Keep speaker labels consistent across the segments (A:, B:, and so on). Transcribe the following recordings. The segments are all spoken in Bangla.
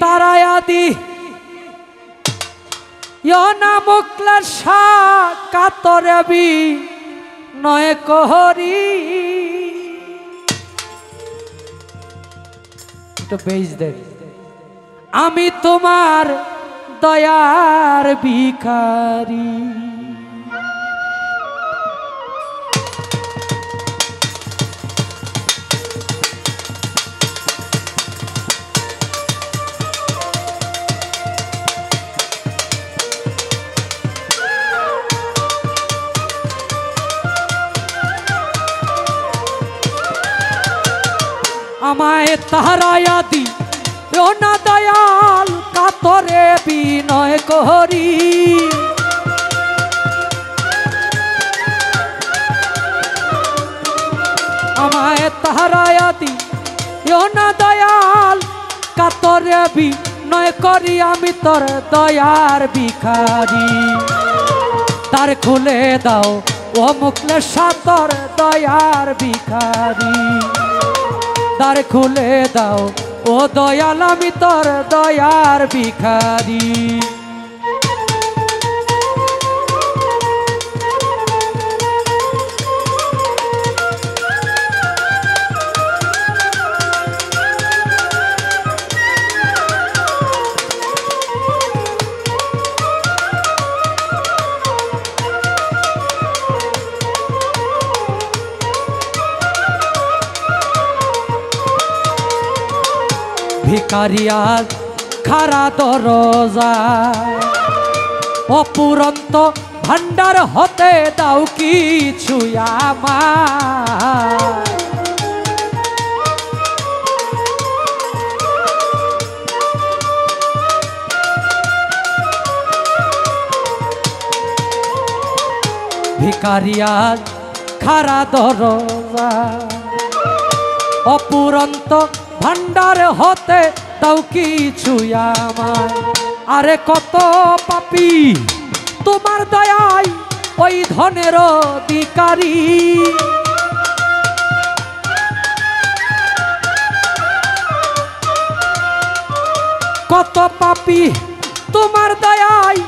A: তারায়া দি মুক্লেশা কাতরেবি নয় কহরি তো বেশ দেখ আমি তোমার দয়ার ভিখারি আমায় তাহারায়া দি না দয়াল কাতরে বিনয় করি আমায় তাহারায়া দি না দয়াল কাতরে বিনয় করি আমি তোর দয়ার ভিখারি তার খুলে দাও ও মুক্লেশা তোর দয়ার ভিখারি দ্বার খুলে দাও ও দয়াল আমি তোর দয়ার ভিখারি ভিখারিয়া খারা দরজা অপুরন্ত ভান্ডার হতে দাও কিছু আমার ভিখারিয়া খারা দরজা অপুরন্ত ভান্ডার হতে দাও কিছু আমার আরে কত পাপী তোমার দয়ায় ওই ধনের অধিকারী কত পাপী তোমার দয়ায়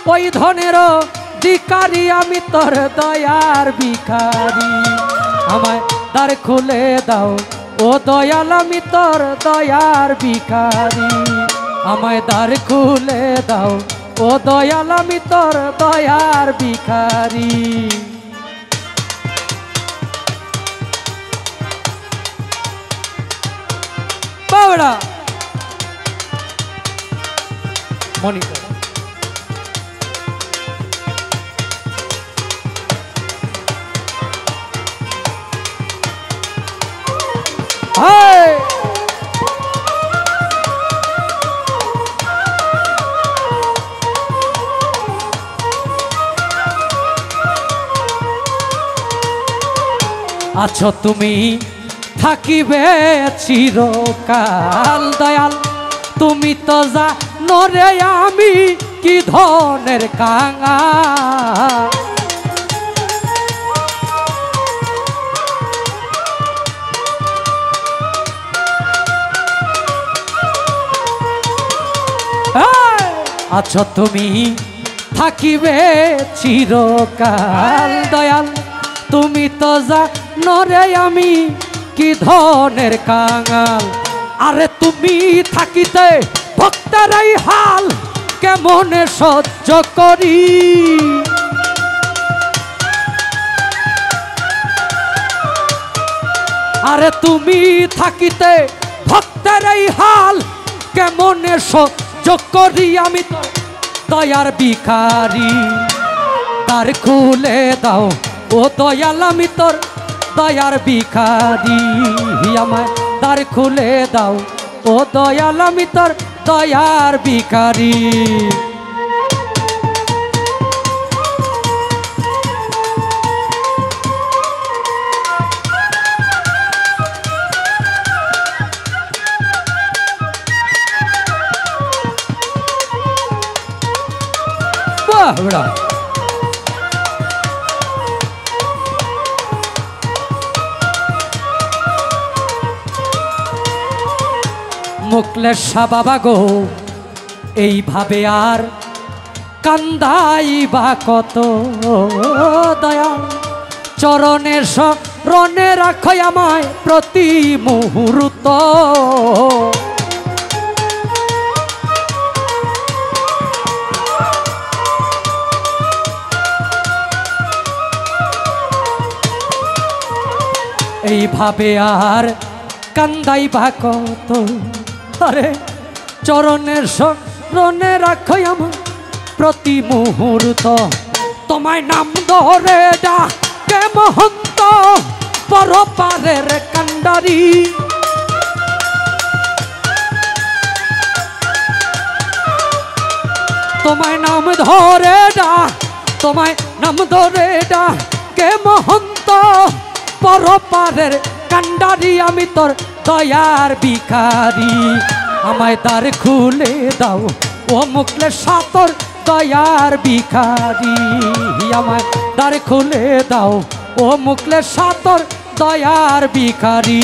A: ওই ধনের অধিকারী আমি তোর দয়ার ভিখারি আমায় দ্বার খুলে দাও ও দয়াল আমি তোর দয়ার ভিখারি আমায় দ্বার খুলে দাও ও দয়াল আমি তোর দয়ার ভিখারি বাবড়া মনিকা আছো তুমি থাকিবে চিরকাল দয়াল তুমি তো জানো রে আমি কি ধনের কাঙা আছো তুমি থাকিবে চিরকাল দয়াল তুমি তো জানো রে আমি কি ধনের কাঙাল আরে তুমি থাকিতে ভক্তের এই হাল কেমনে সহ্য করি আরে তুমি থাকিতে ভক্তের এই হাল কেমনে সহ্য করি আমি তো দয়ার ভিখারি দ্বার খুলে দাও ও দয়াল আমি তোর দয়ার ভিখারি আমায় দ্বার খুলে দাও ও দয়াল আমি তোর দয়ার ভিখারি বাবড়া মুকলেশা বাবা গো এইভাবে আর কান্দাইবা কত দয়াল চরণের শরণে রাখো আমায় প্রতি মুহূর্ত এইভাবে আর কান্দাইবা কত আরে চরণের শরণে রাখো আমায় প্রতি মুহূর্ত তোমায় নাম ধরে ডাকে মহন্ত পরপারের কান্ডারি তোমায় নাম ধরে তোমায় নাম ধরে ডাকে মহন্ত পরপারের কান্ডারি আমি তোর দয়ার ভিখারি আমায় দ্বার খুলে দাও ও মুকলেশা তোর দয়ার ভিখারি আমায় দ্বার খুলে দাও ও মুকলেশা তোর দয়ার ভিখারি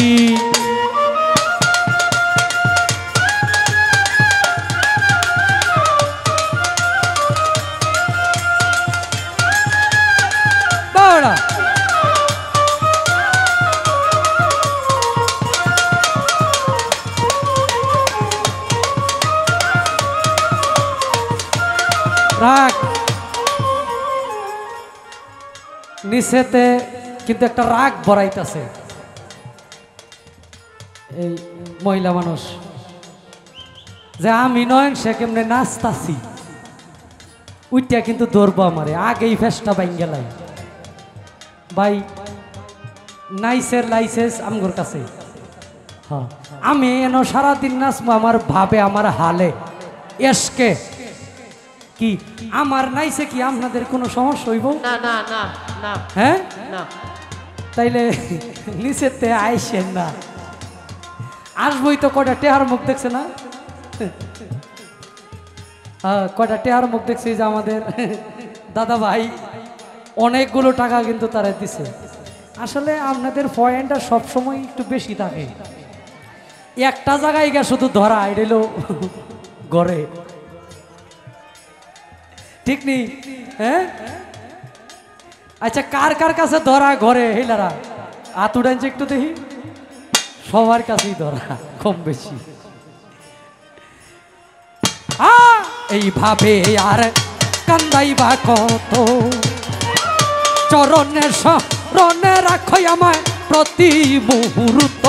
A: বাড়া রাগ নিচেতে কিন্তু একটা রাগ বড়াইতেছে এই মহিলা মানুষ যে আমি নয়ন সে কেমনে নাচতাছি উইটা কিন্তু ধরবো আমারে আগেই ফেসটা বাইন গেলাই ভাই নাইসের লাইসেন্স আমগোর কাছে হ্যাঁ আমি এন সারাদিন নাচবো আমার ভাবে আমার হালে এসকে কি আমার নাইছে কি আপনাদের কোনো সমস্যা হইব
B: না না না না
A: হ্যাঁ
B: না
A: তাইলে নিচেতে আইসেন না আসবই তো কয়টা টেহার মুখ দেখছে না কয়টা টেহার মুখ দেখছে যে আমাদের দাদা ভাই অনেকগুলো টাকা কিন্তু তারা দিছে আসলে আপনাদের পয়েন্টটা সবসময় একটু বেশি থাকে একটা জায়গায় গিয়ে শুধু ধরা এলো ঘরে ঠিক নেই হ্যাঁ আচ্ছা কার কার কাছে ধরা ঘরে হেলারা হাত উড়াইছে একটু দেখি সবার কাছেই ধরা কম বেশি এইভাবে আর কান্দাইবা কত চরণের শরণে রাখো আমায় প্রতি মুহূর্ত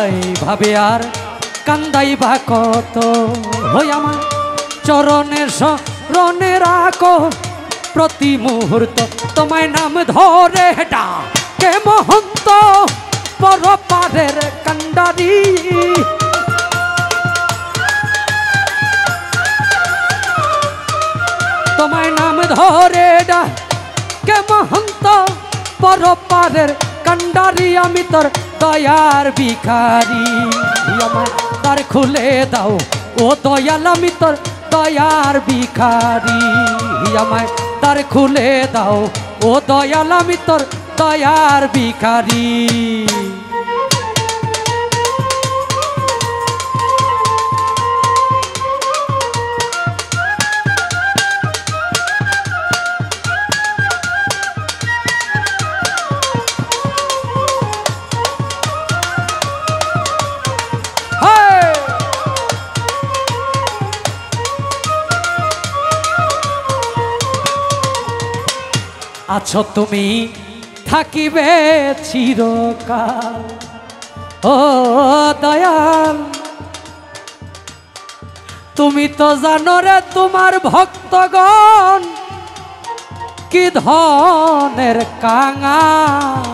A: এইভাবে আর কান্দাইবা কত হই আমার চরণের শরণে রাখো প্রতি মুহূর্ত তোমায় নাম ধরে ডাকে মহন্ত পরপারের কান্ডারি তোমায় নাম ধরে ডাকে মহন্ত পরপারের কান্ডারি আমি তোর দয়ার ভিখারি আমায় দ্বার খুলে দাও ও দয়াল আমি তোর দয়ার ভিখারি আমায় দ্বার খুলে দাও ও দয়াল আমি তোর দয়ার ভিখারি আছো তুমি থাকিবে চিরকাল ও দয়াল তুমি তো জানো রে তোমার ভক্তগণ কি ধনের কাঙাল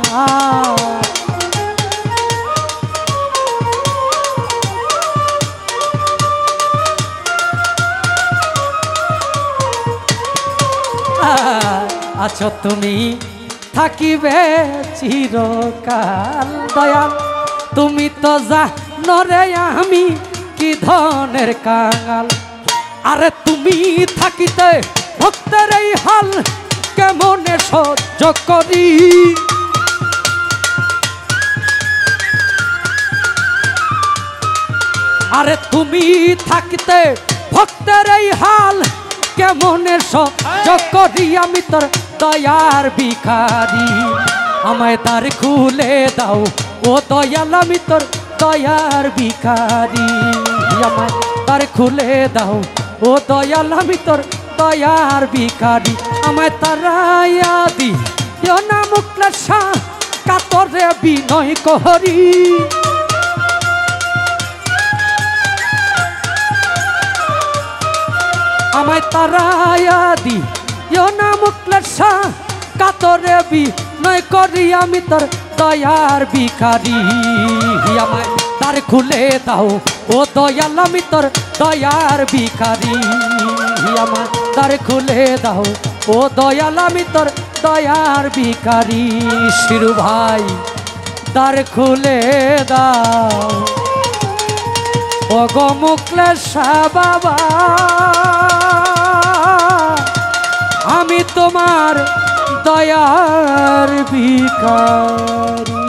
A: আছো তুমি থাকিবে চিরকাল দয়াল তুমি তো জানো রে আমি কি ধনের কাঙাল আরে তুমি থাকিতে ভক্তের এই হাল কেমনে সহ্য করি। আরে তুমি থাকিতে ভক্তের এই হাল কেমনে সহ্য করি। আমি তোর দয়ার ভিখারি, আমায় দ্বার খুলে দাও ও দয়াল। আমি তোর দয়ার ভিখারি, আমায় দ্বার খুলে দাও ও দয়াল। আমি তোর দয়ার ভিখারি, আমায় তারাইয়া দিও না মুখলেশা কাতরে বিনয় করি। আমায় তারাইয়া দিও না মুখলেশা কাতরে বিনয় করি। আমি তোর দয়ার ভিখারি, আমায় দ্বার খুলে দাও ও দয়াল। আমি তোর দয়ার ভিখারি, আমায় দ্বার খুলে দাও ও দয়াল। আমি তোর দয়ার ভিখারি। শিরু ভাই দ্বার খুলে দাও ও গো মুখলেশা বাবা, আমি তোমার দয়ার ভিখারি।